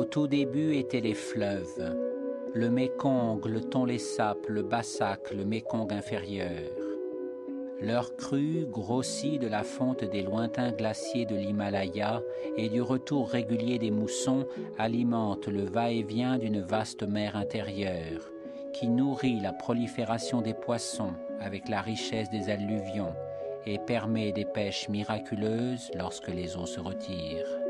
tout début étaient les fleuves, le Mékong, le Tonlé Sap, le Bassac, le Mékong inférieur. Leur crue, grossie de la fonte des lointains glaciers de l'Himalaya et du retour régulier des moussons, alimente le va-et-vient d'une vaste mer intérieure, qui nourrit la prolifération des poissons avec la richesse des alluvions et permet des pêches miraculeuses lorsque les eaux se retirent.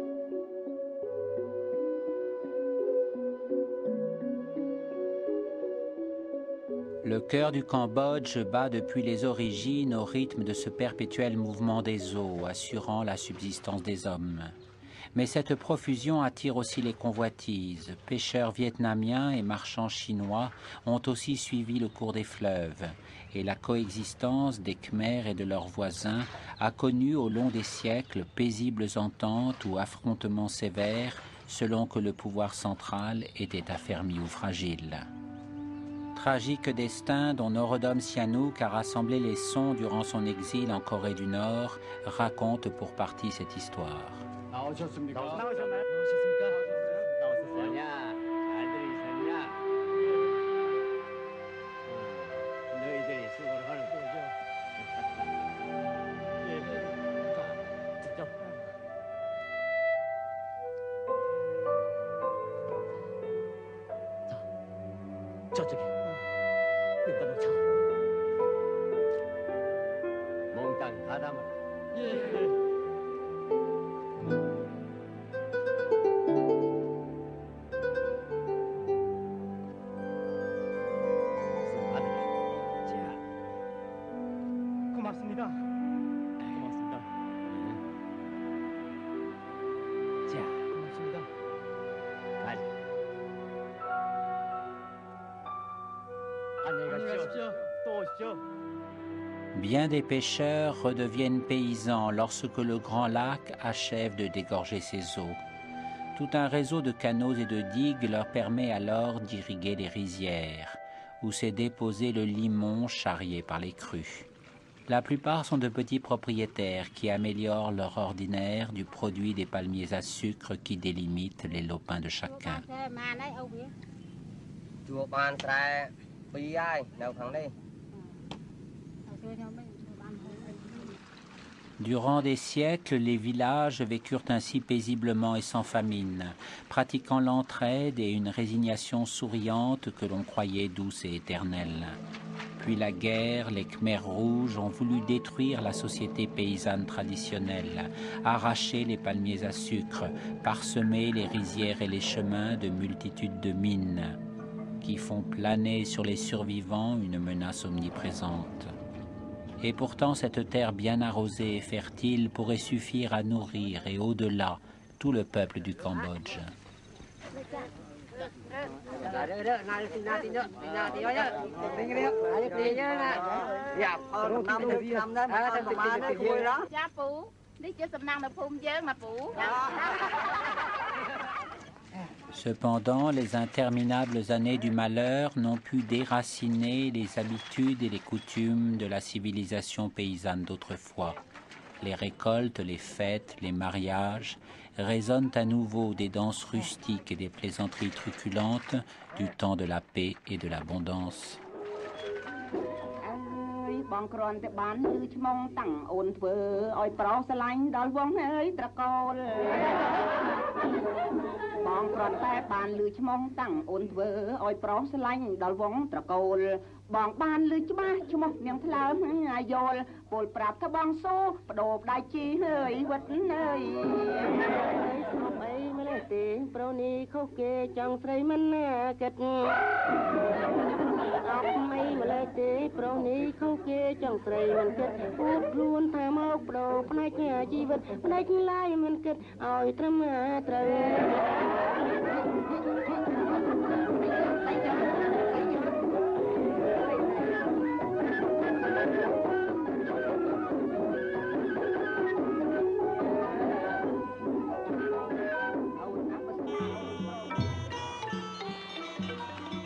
Le cœur du Cambodge bat depuis les origines au rythme de ce perpétuel mouvement des eaux, assurant la subsistance des hommes. Mais cette profusion attire aussi les convoitises. Pêcheurs vietnamiens et marchands chinois ont aussi suivi le cours des fleuves, et la coexistence des Khmers et de leurs voisins a connu au long des siècles paisibles ententes ou affrontements sévères selon que le pouvoir central était affermi ou fragile. Tragique destin dont Norodom Sihanouk a rassemblé les sons durant son exil en Corée du Nord raconte pour partie cette histoire. Bien des pêcheurs redeviennent paysans lorsque le Grand Lac achève de dégorger ses eaux. Tout un réseau de canaux et de digues leur permet alors d'irriguer les rizières, où s'est déposé le limon charrié par les crues. La plupart sont de petits propriétaires qui améliorent leur ordinaire du produit des palmiers à sucre qui délimitent les lopins de chacun. Durant des siècles, les villages vécurent ainsi paisiblement et sans famine, pratiquant l'entraide et une résignation souriante que l'on croyait douce et éternelle. Puis la guerre, les Khmers rouges ont voulu détruire la société paysanne traditionnelle, arracher les palmiers à sucre, parsemer les rizières et les chemins de multitudes de mines, qui font planer sur les survivants une menace omniprésente. Et pourtant, cette terre bien arrosée et fertile pourrait suffire à nourrir et au-delà tout le peuple du Cambodge. Cependant, les interminables années du malheur n'ont pu déraciner les habitudes et les coutumes de la civilisation paysanne d'autrefois. Les récoltes, les fêtes, les mariages résonnent à nouveau des danses rustiques et des plaisanteries truculentes du temps de la paix et de l'abondance.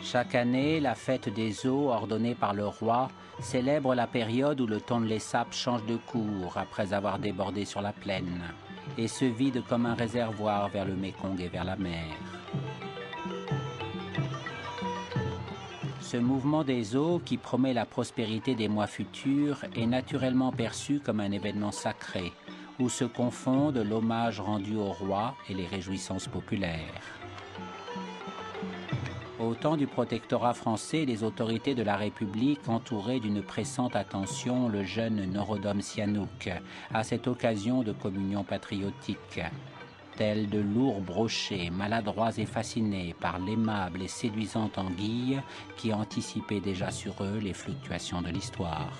Chaque année, la fête des eaux, ordonnée par le roi, célèbre la période où le Tonlé Sap change de cours après avoir débordé sur la plaine et se vide comme un réservoir vers le Mékong et vers la mer. Ce mouvement des eaux, qui promet la prospérité des mois futurs, est naturellement perçu comme un événement sacré, où se confondent l'hommage rendu au roi et les réjouissances populaires. Au temps du protectorat français, les autorités de la République entouraient d'une pressante attention le jeune Norodom Sihanouk, à cette occasion de communion patriotique. Tels de lourds brochets, maladroits et fascinés par l'aimable et séduisante anguille qui anticipait déjà sur eux les fluctuations de l'histoire.